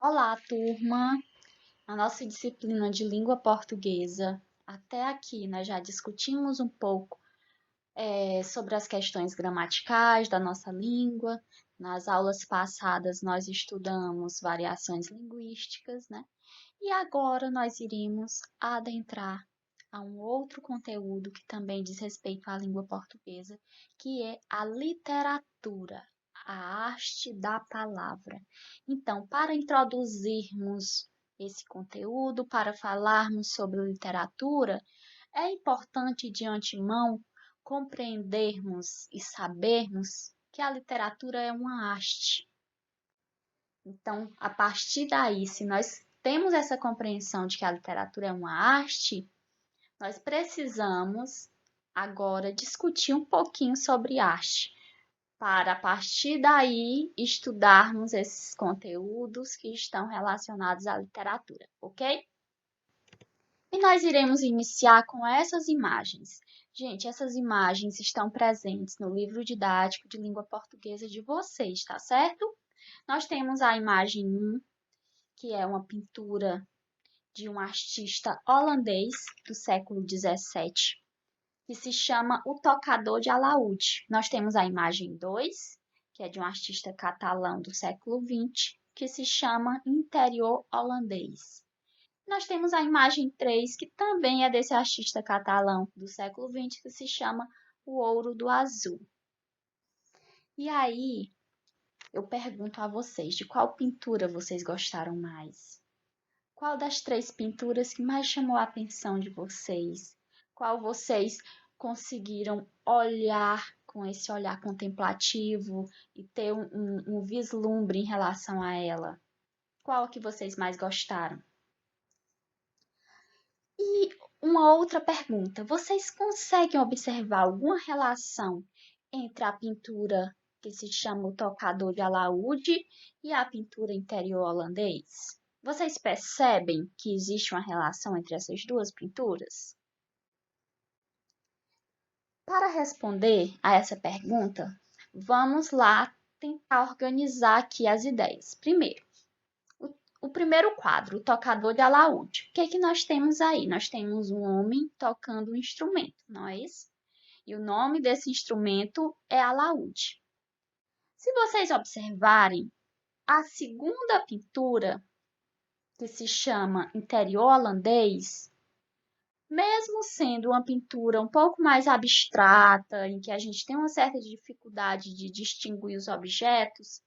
Olá, turma! Na nossa disciplina de língua portuguesa, até aqui nós já discutimos um pouco sobre as questões gramaticais da nossa língua. Nas aulas passadas nós estudamos variações linguísticas, né? E agora nós iremos adentrar a um outro conteúdo que também diz respeito à língua portuguesa, que é a literatura, a arte da palavra. Então, para introduzirmos esse conteúdo, para falarmos sobre literatura, é importante de antemão compreendermos e sabermos que a literatura é uma arte. Então, a partir daí, se nós temos essa compreensão de que a literatura é uma arte, nós precisamos agora discutir um pouquinho sobre arte, para a partir daí estudarmos esses conteúdos que estão relacionados à literatura, ok? E nós iremos iniciar com essas imagens. Gente, essas imagens estão presentes no livro didático de língua portuguesa de vocês, tá certo? Nós temos a imagem 1, que é uma pintura de um artista holandês do século XVII, que se chama O Tocador de Alaúde. Nós temos a imagem 2, que é de um artista catalão do século XX, que se chama Interior Holandês. Nós temos a imagem 3, que também é desse artista catalão do século XX, que se chama O Ouro do Azul. E aí, eu pergunto a vocês, de qual pintura vocês gostaram mais? Qual das três pinturas que mais chamou a atenção de vocês? Qual vocês conseguiram olhar com esse olhar contemplativo e ter um vislumbre em relação a ela? Qual que vocês mais gostaram? E uma outra pergunta: vocês conseguem observar alguma relação entre a pintura que se chama O Tocador de Alaúde e a pintura Interior Holandês? Vocês percebem que existe uma relação entre essas duas pinturas? Para responder a essa pergunta, vamos lá tentar organizar aqui as ideias. Primeiro, o primeiro quadro, o tocador de alaúde. O que é que nós temos aí? Nós temos um homem tocando um instrumento, não é isso? E o nome desse instrumento é alaúde. Se vocês observarem, a segunda pintura, que se chama Interior Holandês, mesmo sendo uma pintura um pouco mais abstrata, em que a gente tem uma certa dificuldade de distinguir os objetos,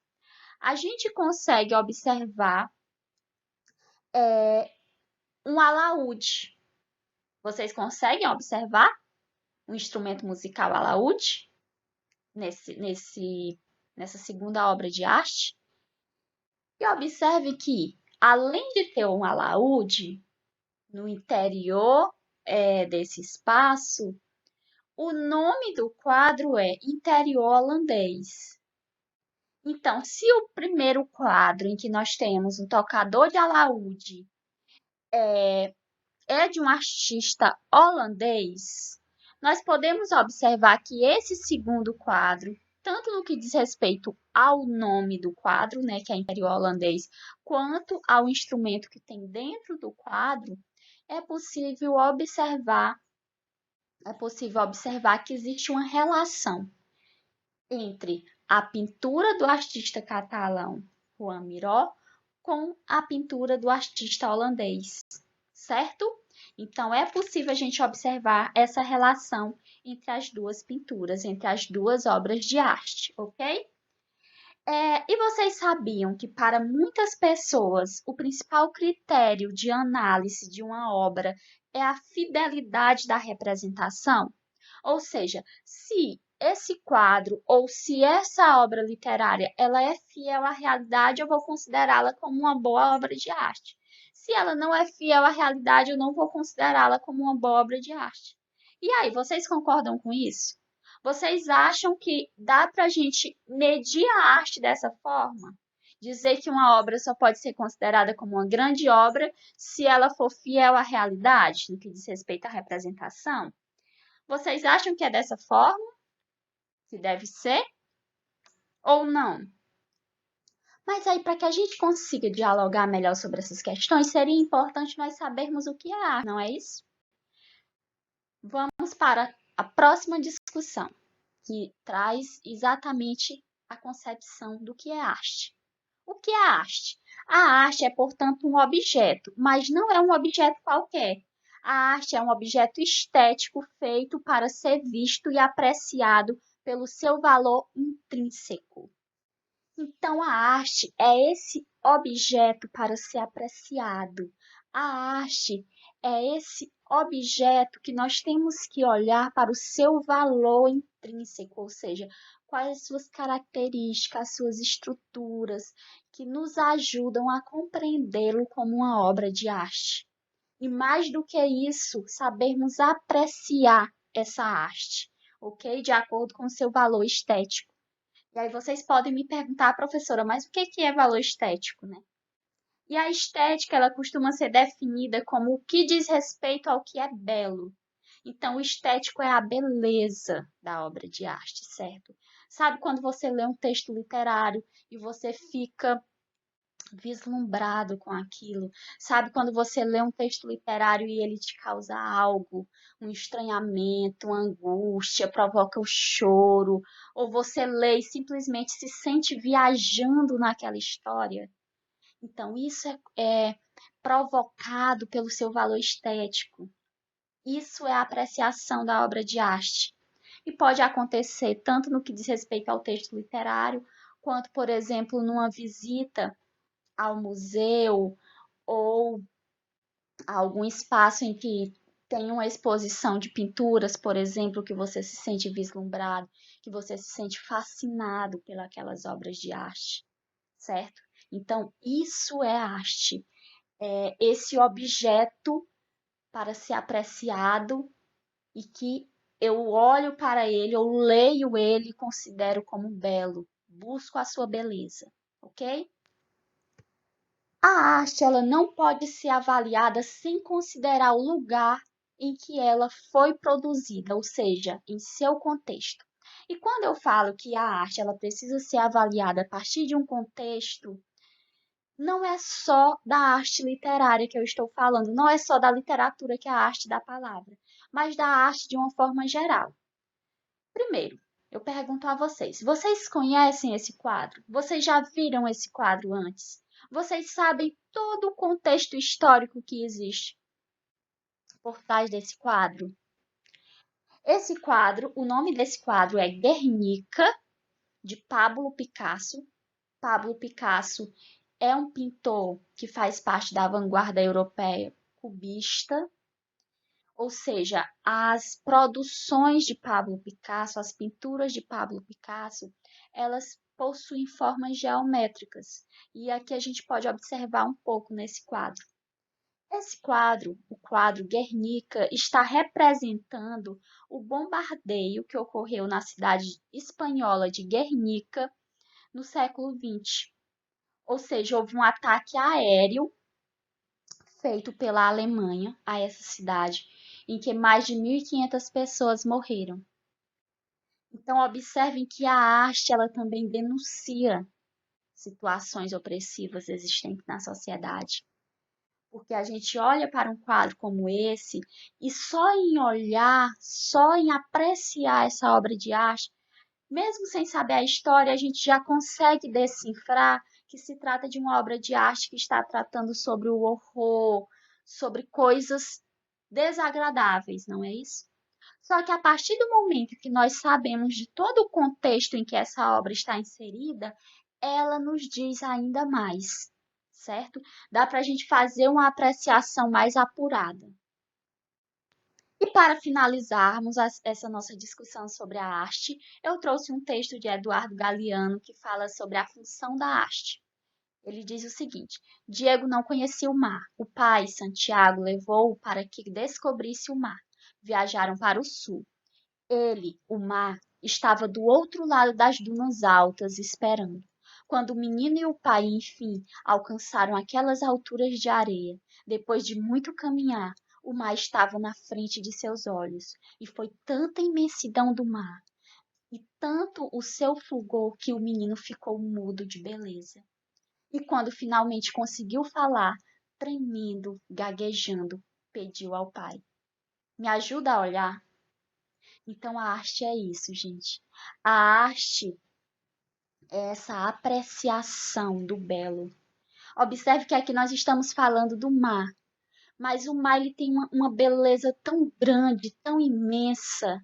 a gente consegue observar um alaúde. Vocês conseguem observar um instrumento musical alaúde nessa segunda obra de arte? E observe que, além de ter um alaúde no interior desse espaço, o nome do quadro é Interior Holandês. Então, se o primeiro quadro em que nós temos um tocador de alaúde é de um artista holandês, nós podemos observar que esse segundo quadro, tanto no que diz respeito ao nome do quadro, né, que é Interior Holandês, quanto ao instrumento que tem dentro do quadro, é possível observar que existe uma relação entre a pintura do artista catalão Joan Miró com a pintura do artista holandês, certo? Então, é possível a gente observar essa relação entre as duas pinturas, entre as duas obras de arte, ok? E vocês sabiam que para muitas pessoas o principal critério de análise de uma obra é a fidelidade da representação? Ou seja, se esse quadro ou se essa obra literária ela é fiel à realidade, eu vou considerá-la como uma boa obra de arte. Se ela não é fiel à realidade, eu não vou considerá-la como uma boa obra de arte. E aí, vocês concordam com isso? Vocês acham que dá para a gente medir a arte dessa forma? Dizer que uma obra só pode ser considerada como uma grande obra se ela for fiel à realidade, no que diz respeito à representação? Vocês acham que é dessa forma? Que deve ser? Ou não? Mas aí, para que a gente consiga dialogar melhor sobre essas questões, seria importante nós sabermos o que é arte, não é isso? Vamos para a próxima discussão, que traz exatamente a concepção do que é arte. O que é arte? A arte é, portanto, um objeto, mas não é um objeto qualquer. A arte é um objeto estético feito para ser visto e apreciado pelo seu valor intrínseco. Então, a arte é esse objeto para ser apreciado. A arte é esse objeto que nós temos que olhar para o seu valor intrínseco, ou seja, quais as suas características, as suas estruturas, que nos ajudam a compreendê-lo como uma obra de arte. E mais do que isso, sabermos apreciar essa arte, ok? De acordo com o seu valor estético. E aí vocês podem me perguntar, professora, mas o que é valor estético, né? E a estética, ela costuma ser definida como o que diz respeito ao que é belo. Então, o estético é a beleza da obra de arte, certo? Sabe quando você lê um texto literário e você fica vislumbrado com aquilo? Sabe quando você lê um texto literário e ele te causa algo, um estranhamento, uma angústia, provoca o choro, ou você lê e simplesmente se sente viajando naquela história? Então, isso é provocado pelo seu valor estético. Isso é a apreciação da obra de arte. E pode acontecer tanto no que diz respeito ao texto literário, quanto, por exemplo, numa visita ao museu ou a algum espaço em que tem uma exposição de pinturas, por exemplo, que você se sente vislumbrado, que você se sente fascinado pelas obras de arte, certo? Então, isso é arte, é esse objeto para ser apreciado e que eu olho para ele, eu leio ele e considero como belo, busco a sua beleza, ok? A arte ela não pode ser avaliada sem considerar o lugar em que ela foi produzida, ou seja, em seu contexto. E quando eu falo que a arte ela precisa ser avaliada a partir de um contexto, não é só da arte literária que eu estou falando, não é só da literatura que é a arte da palavra, mas da arte de uma forma geral. Primeiro, eu pergunto a vocês: vocês conhecem esse quadro? Vocês já viram esse quadro antes? Vocês sabem todo o contexto histórico que existe por trás desse quadro? Esse quadro, o nome desse quadro é Guernica, de Pablo Picasso. Pablo Picasso é um pintor que faz parte da vanguarda europeia cubista, ou seja, as produções de Pablo Picasso, as pinturas de Pablo Picasso, elas possuem formas geométricas. E aqui a gente pode observar um pouco nesse quadro. Esse quadro, o quadro Guernica, está representando o bombardeio que ocorreu na cidade espanhola de Guernica no século XX. Ou seja, houve um ataque aéreo feito pela Alemanha a essa cidade, em que mais de 1.500 pessoas morreram. Então, observem que a arte ela também denuncia situações opressivas existentes na sociedade. Porque a gente olha para um quadro como esse e só em olhar, só em apreciar essa obra de arte, mesmo sem saber a história, a gente já consegue decifrar que se trata de uma obra de arte que está tratando sobre o horror, sobre coisas desagradáveis, não é isso? Só que a partir do momento que nós sabemos de todo o contexto em que essa obra está inserida, ela nos diz ainda mais, certo? Dá para a gente fazer uma apreciação mais apurada. E para finalizarmos essa nossa discussão sobre a arte, eu trouxe um texto de Eduardo Galeano que fala sobre a função da arte. Ele diz o seguinte: Diego não conhecia o mar. O pai, Santiago, levou-o para que descobrisse o mar. Viajaram para o sul. Ele, o mar, estava do outro lado das dunas altas, esperando. Quando o menino e o pai, enfim, alcançaram aquelas alturas de areia, depois de muito caminhar, o mar estava na frente de seus olhos, e foi tanta imensidão do mar, e tanto o seu fulgor que o menino ficou mudo de beleza. E quando finalmente conseguiu falar, tremendo, gaguejando, pediu ao pai: Me ajuda a olhar? Então a arte é isso, gente. A arte é essa apreciação do belo. Observe que aqui nós estamos falando do mar, mas o mar ele tem uma beleza tão grande, tão imensa,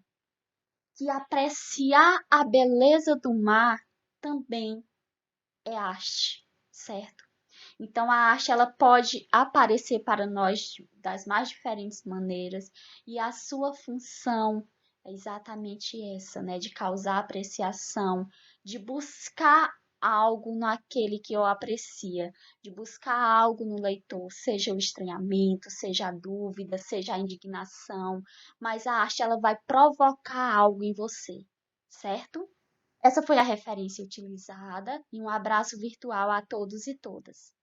que apreciar a beleza do mar também é arte, certo? Então a arte ela pode aparecer para nós das mais diferentes maneiras e a sua função é exatamente essa, né, de causar apreciação, de buscar algo naquele que eu aprecia, de buscar algo no leitor, seja o estranhamento, seja a dúvida, seja a indignação, mas a arte ela vai provocar algo em você, certo? Essa foi a referência utilizada e um abraço virtual a todos e todas.